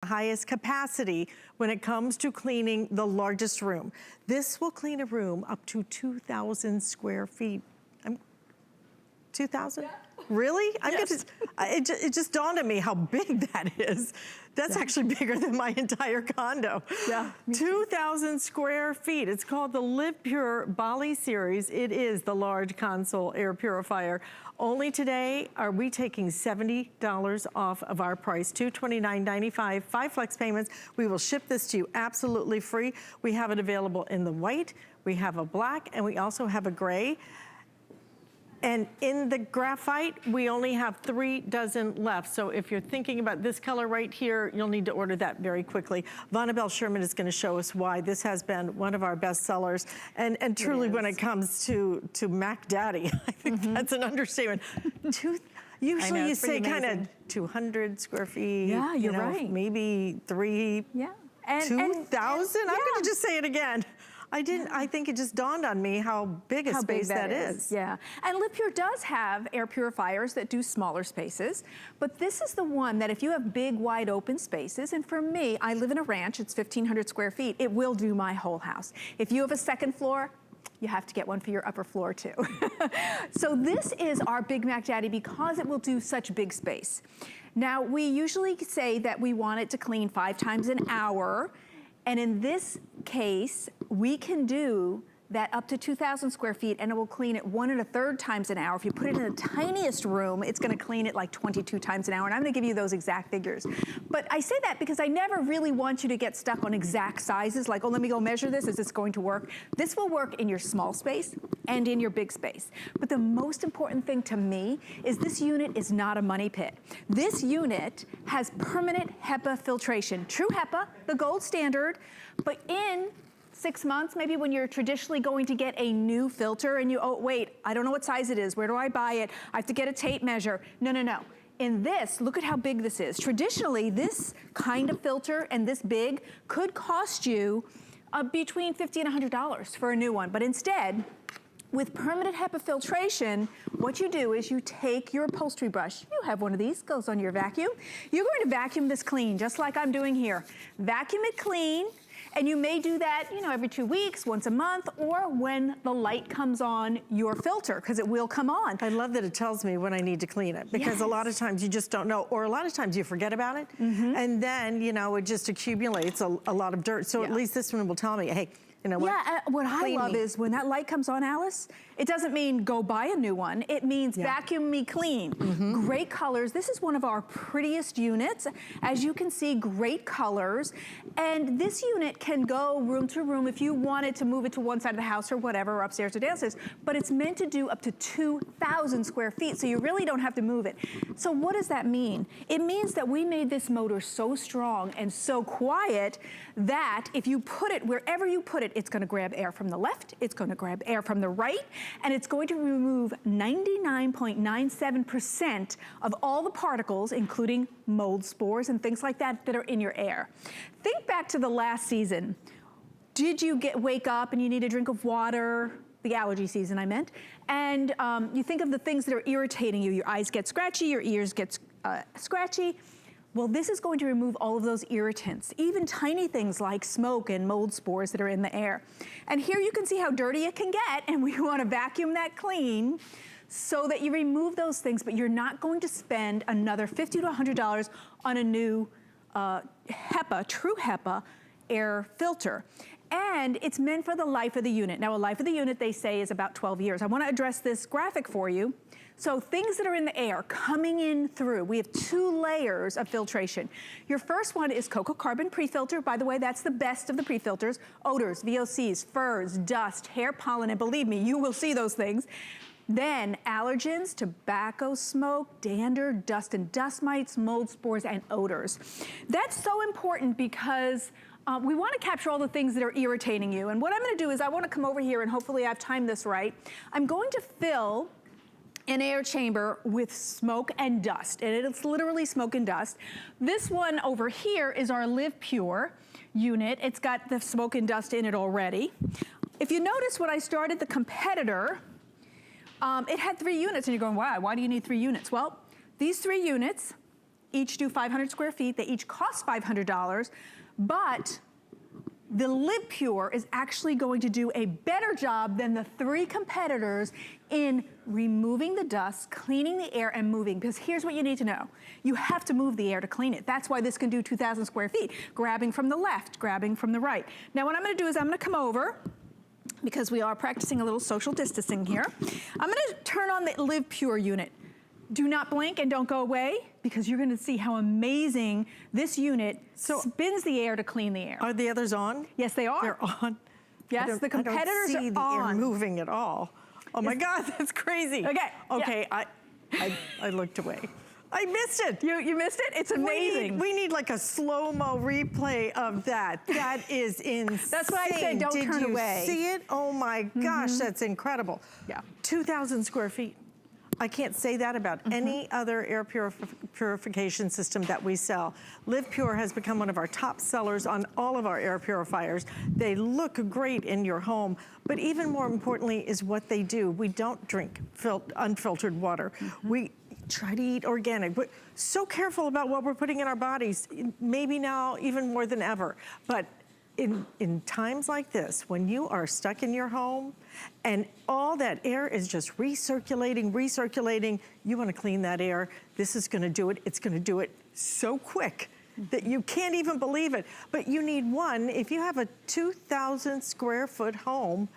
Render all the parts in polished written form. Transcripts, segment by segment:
highest capacity when it comes to cleaning the largest room. This will clean a room up to 2,000 square feet. 2,000? Yeah. Really? Yes. It just dawned on me how big that is. That's actually bigger than my entire condo. Yeah. 2,000 square feet. It's called the LivePure Bali series. It is the large console air purifier. Only today are we taking $70 off of our price, $229.95, 5 flex payments. We will ship this to you absolutely free. We have it available in the white, we have a black, and we also have a gray. And in the graphite, we only have 3 dozen left. So if you're thinking about this color right here, you'll need to order that very quickly. Vonabelle Sherman is gonna show us why this has been one of our best sellers. And truly when it comes to Mac Daddy, I think that's an understatement. Usually you say kind of 200 square feet. Yeah, you're right. Maybe 3, yeah. 2,000? I'm gonna just say it again. I think it just dawned on me how big a space that is. Yeah, and LivePure does have air purifiers that do smaller spaces, but this is the one that if you have big, wide open spaces, and for me, I live in a ranch, it's 1,500 square feet, it will do my whole house. If you have a second floor, you have to get one for your upper floor too. So this is our Big Mac Daddy because it will do such big space. Now, we usually say that we want it to clean 5 times an hour, and in this case, we can do that up to 2,000 square feet and it will clean it 1 1/3 times an hour. If you put it in the tiniest room, it's gonna clean it like 22 times an hour. And I'm gonna give you those exact figures. But I say that because I never really want you to get stuck on exact sizes, like, oh, let me go measure this, is this going to work? This will work in your small space and in your big space. But the most important thing to me is this unit is not a money pit. This unit has permanent HEPA filtration. True HEPA, the gold standard, but in 6 months, maybe when you're traditionally going to get a new filter and you, oh wait, I don't know what size it is, where do I buy it? I have to get a tape measure. No, no, no. In this, look at how big this is. Traditionally, this kind of filter and this big could cost you between $50 and $100 for a new one. But instead, with permanent HEPA filtration, what you do is you take your upholstery brush, you have one of these, goes on your vacuum. You're going to vacuum this clean, just like I'm doing here. Vacuum it clean. And you may do that, you know, every 2 weeks, once a month, or when the light comes on your filter, because it will come on. I love that it tells me when I need to clean it, because a lot of times you just don't know, or a lot of times you forget about it, and then, you know, it just accumulates a lot of dirt. So at least this one will tell me, hey, you know what? Yeah, what I love is when that light comes on, Alice, it doesn't mean go buy a new one. It means vacuum me clean. Great colors. This is one of our prettiest units. As you can see, great colors. And this unit can go room to room if you wanted to move it to one side of the house or whatever, or upstairs or downstairs, but it's meant to do up to 2,000 square feet, so you really don't have to move it. So what does that mean? It means that we made this motor so strong and so quiet that if you put it wherever you put it, it's gonna grab air from the left, it's gonna grab air from the right, and it's going to remove 99.97% of all the particles, including mold spores and things like that, that are in your air. Think back to the last season. Did you wake up and you need a drink of water? The allergy season, I meant. And you think of the things that are irritating you. Your eyes get scratchy, your ears get scratchy. Well, this is going to remove all of those irritants, even tiny things like smoke and mold spores that are in the air. And here you can see how dirty it can get, and we want to vacuum that clean so that you remove those things, but you're not going to spend another $50 to $100 on a new HEPA, true HEPA air filter. And it's meant for the life of the unit. Now, a life of the unit, they say, is about 12 years. I want to address this graphic for you. So things that are in the air coming in through, we have 2 layers of filtration. Your first one is cocoa carbon prefilter. By the way, that's the best of the prefilters. Odors, VOCs, furs, dust, hair pollen, and believe me, you will see those things. Then allergens, tobacco smoke, dander, dust and dust mites, mold spores, and odors. That's so important because we want to capture all the things that are irritating you. And what I'm going to do is I want to come over here and hopefully I've timed this right. I'm going to fill an air chamber with smoke and dust, and it's literally smoke and dust. This one over here is our LivePure unit. It's got the smoke and dust in it already. If you notice when I started the competitor, it had 3 units, and you're going, why do you need 3 units? Well, these 3 units each do 500 square feet. They each cost $500, but the LivePure is actually going to do a better job than the 3 competitors in removing the dust, cleaning the air, and moving. Because here's what you need to know. You have to move the air to clean it. That's why this can do 2,000 square feet, grabbing from the left, grabbing from the right. Now what I'm gonna do is I'm gonna come over, because we are practicing a little social distancing here. I'm gonna turn on the LivePure unit. Do not blink and don't go away, because you're gonna see how amazing this unit spins the air to clean the air. Are the others on? Yes, they are. They're on? Yes, the competitors I don't see the are air on. moving at all. Oh my God, that's crazy. Okay. Okay, yeah. I looked away. I missed it. You missed it? It's amazing. We need like a slow-mo replay of that. That is insane. That's why I said don't turn away. Did you see it? Oh my gosh, that's incredible. Yeah. 2,000 square feet. I can't say that about any other air purification system that we sell. LivePure has become one of our top sellers on all of our air purifiers. They look great in your home, but even more importantly is what they do. We don't drink unfiltered water. We try to eat organic. We're so careful about what we're putting in our bodies, maybe now even more than ever. But in times like this, when you are stuck in your home and all that air is just recirculating, you wanna clean that air. This is gonna do it. It's gonna do it so quick that you can't even believe it. But you need one. If you have a 2,000 square foot home,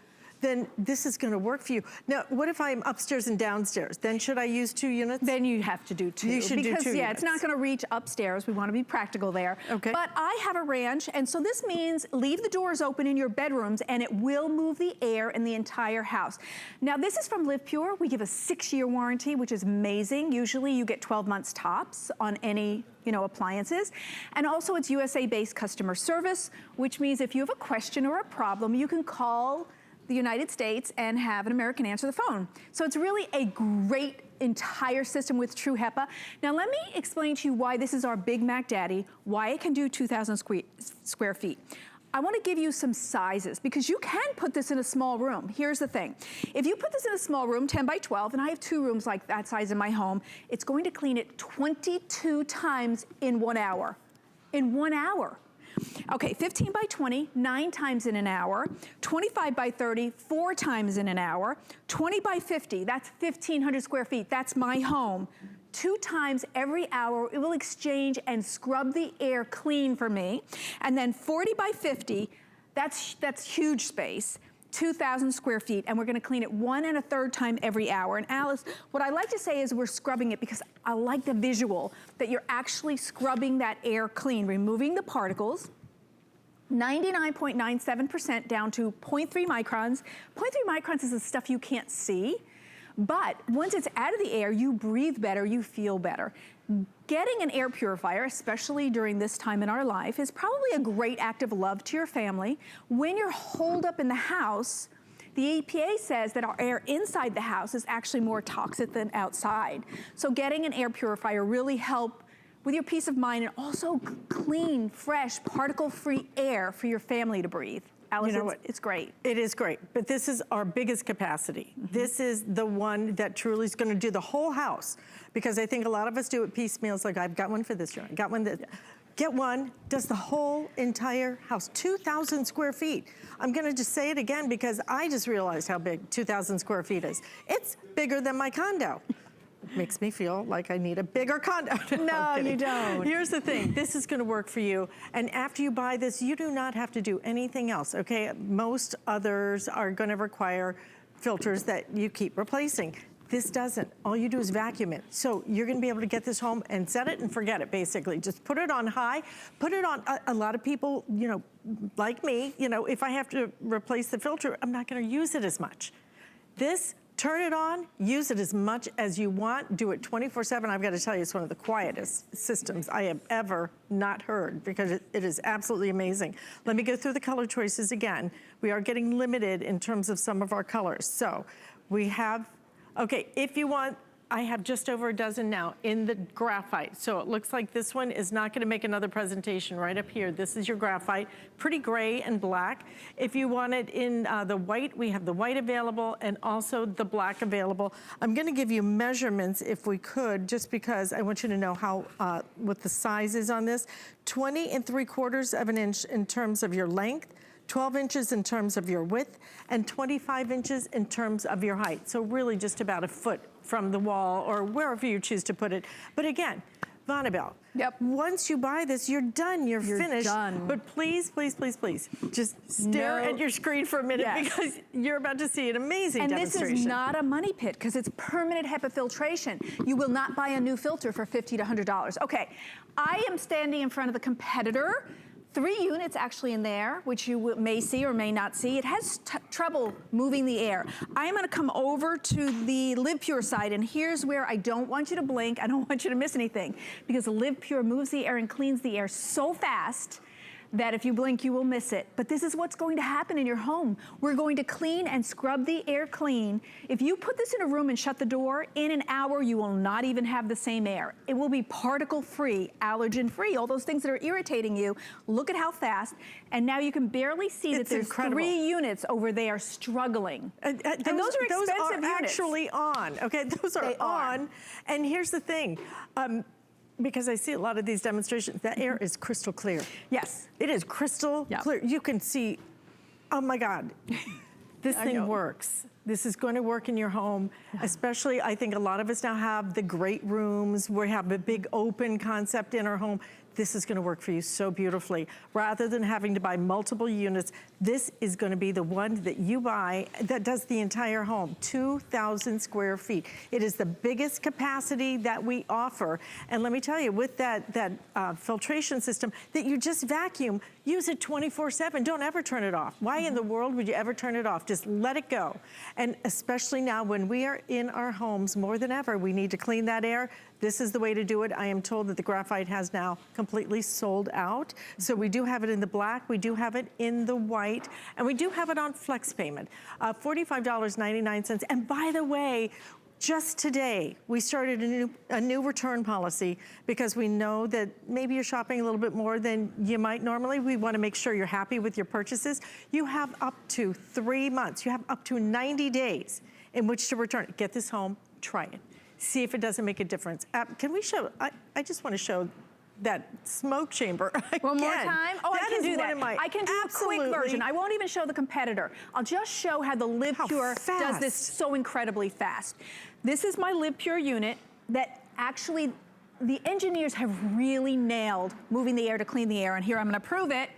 then this is gonna work for you. Now, what if I'm upstairs and downstairs? Then should I use 2 units? Then you have to do 2. You should do 2 because, yeah, units. it's not gonna reach upstairs. We wanna be practical there. Okay. But I have a ranch, and so this means leave the doors open in your bedrooms, and it will move the air in the entire house. Now, this is from LivePure. We give a 6-year warranty, which is amazing. Usually you get 12 months tops on any appliances. And also it's USA-based customer service, which means if you have a question or a problem, you can call the United States and have an American answer the phone. So it's really a great entire system with true HEPA. Now let me explain to you why this is our Big Mac Daddy, why it can do 2,000 square feet. I wanna give you some sizes because you can put this in a small room. Here's the thing. If you put this in a small room, 10 by 12, and I have 2 rooms like that size in my home, it's going to clean it 22 times in 1 hour. In 1 hour. Okay, 15 by 20, 9 times in an hour. 25 by 30, 4 times in an hour. 20 by 50, that's 1,500 square feet. That's my home. 2 times every hour, it will exchange and scrub the air clean for me. And then 40 by 50, that's huge space. 2,000 square feet, and we're gonna clean it 1 1/3 time every hour. And Alice, what I like to say is we're scrubbing it because I like the visual that you're actually scrubbing that air clean, removing the particles, 99.97% down to 0.3 microns. 0.3 microns is the stuff you can't see, but once it's out of the air, you breathe better, you feel better. Getting an air purifier, especially during this time in our life, is probably a great act of love to your family. When you're holed up in the house, the EPA says that our air inside the house is actually more toxic than outside. So getting an air purifier really helps with your peace of mind and also clean, fresh, particle-free air for your family to breathe. Alice, you know it's great. It is great, but this is our biggest capacity. This is the one that truly is gonna do the whole house, because I think a lot of us do it piecemeal. It's like, I've got one for this room, I got one that, get one, does the whole entire house, 2,000 square feet. I'm gonna just say it again because I just realized how big 2,000 square feet is. It's bigger than my condo. Makes me feel like I need a bigger condo. No, you don't. Here's the thing, this is gonna work for you, and after you buy this, you do not have to do anything else, okay? Most others are gonna require filters that you keep replacing. This doesn't. All you do is vacuum it. So you're gonna be able to get this home and set it and forget it, basically. Just put it on high, put it on, a lot of people, like me, if I have to replace the filter, I'm not gonna use it as much. This, turn it on, use it as much as you want, do it 24/7. I've got to tell you, it's one of the quietest systems I have ever not heard because it is absolutely amazing. Let me go through the color choices again. We are getting limited in terms of some of our colors. So we have, okay, if you want I have just over a dozen now in the graphite. So it looks like this one is not gonna make another presentation right up here. This is your graphite, pretty gray and black. If you want it in the white, we have the white available and also the black available. I'm gonna give you measurements if we could, just because I want you to know how, what the size is on this. 20 3/4 of an inch in terms of your length, 12 inches in terms of your width, and 25 inches in terms of your height. So really just about a foot from the wall or wherever you choose to put it. But again, Vonabelle, once you buy this, you're done, you're finished. Done. But please, please, please, please, just stare at your screen for a minute because you're about to see an amazing demonstration. And this is not a money pit because it's permanent HEPA filtration. You will not buy a new filter for $50 to $100. Okay, I am standing in front of the competitor. 3 units actually in there, which you may see or may not see. It has trouble moving the air. I'm gonna come over to the LivePure side, and here's where I don't want you to blink, I don't want you to miss anything, because LivePure moves the air and cleans the air so fast that if you blink, you will miss it. But this is what's going to happen in your home. We're going to clean and scrub the air clean. If you put this in a room and shut the door, in an hour, you will not even have the same air. It will be particle-free, allergen-free, all those things that are irritating you. Look at how fast. And now you can barely see that there's incredible. 3 units over there struggling. And those are expensive those are units. actually on, okay? Those are on. And here's the thing. Because I see a lot of these demonstrations, that air is crystal clear. Yes. It is crystal clear. You can see, oh my God, this thing works. This is going to work in your home, especially I think a lot of us now have the great rooms. We have a big open concept in our home. This is gonna work for you so beautifully. Rather than having to buy multiple units, this is gonna be the one that you buy that does the entire home, 2,000 square feet. It is the biggest capacity that we offer. And let me tell you, with that filtration system that you just vacuum, use it 24/7. Don't ever turn it off. Why in the world would you ever turn it off? Just let it go. And especially now when we are in our homes more than ever, we need to clean that air. This is the way to do it. I am told that the graphite has now completely sold out. So we do have it in the black, we do have it in the white, and we do have it on flex payment, $45.99. And by the way, just today, we started a new return policy because we know that maybe you're shopping a little bit more than you might normally. We want to make sure you're happy with your purchases. You have up to 3 months. You have up to 90 days in which to return it. Get this home, try it. See if it doesn't make a difference. Can we show, I just want to show that smoke chamber again. One more time? Oh, that I can do that. I can do a quick version. I won't even show the competitor. I'll just show how the LivePure does this so incredibly fast. This is my LivePure unit that actually the engineers have really nailed moving the air to clean the air. And here I'm gonna prove it.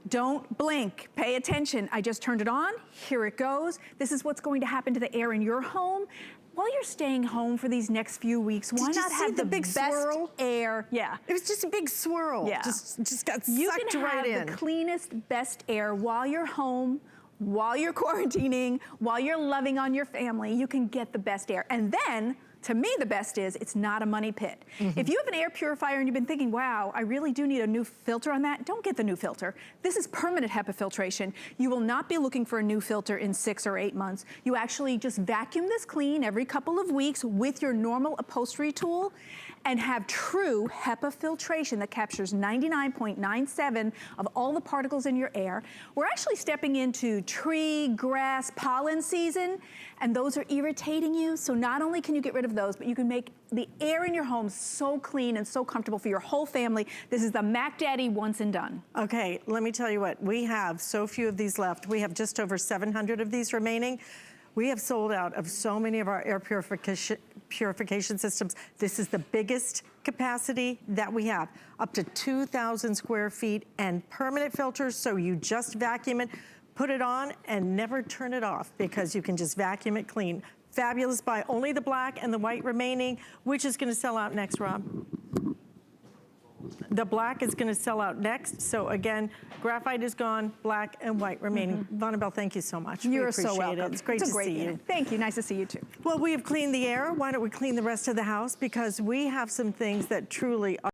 Don't blink, pay attention. I just turned it on, here it goes. This is what's going to happen to the air in your home. While you're staying home for these next few weeks, why not have the big swirl air? Yeah. It was just a big swirl. Yeah. Just got sucked right in. You can have the cleanest, best air while you're home, while you're quarantining, while you're loving on your family. You can get the best air. And then, to me, the best is it's not a money pit. If you have an air purifier and you've been thinking, wow, I really do need a new filter on that, don't get the new filter. This is permanent HEPA filtration. You will not be looking for a new filter in 6 or 8 months. You actually just vacuum this clean every couple of weeks with your normal upholstery tool and have true HEPA filtration that captures 99.97 of all the particles in your air. We're actually stepping into tree, grass, pollen season, and those are irritating you. So not only can you get rid of those, but you can make the air in your home so clean and so comfortable for your whole family. This is the Mac Daddy once and done. Okay, let me tell you what, we have so few of these left. We have just over 700 of these remaining. We have sold out of so many of our air purification systems. This is the biggest capacity that we have, up to 2,000 square feet and permanent filters, so you just vacuum it, put it on, and never turn it off because you can just vacuum it clean. Fabulous buy, only the black and the white remaining. Which is gonna sell out next, Rob? The black is gonna sell out next. So again, graphite is gone, black and white remaining. Vonabelle, thank you so much. You're so welcome. It's great to see you. Thank you, nice to see you too. Well, we have cleaned the air. Why don't we clean the rest of the house? Because we have some things that truly are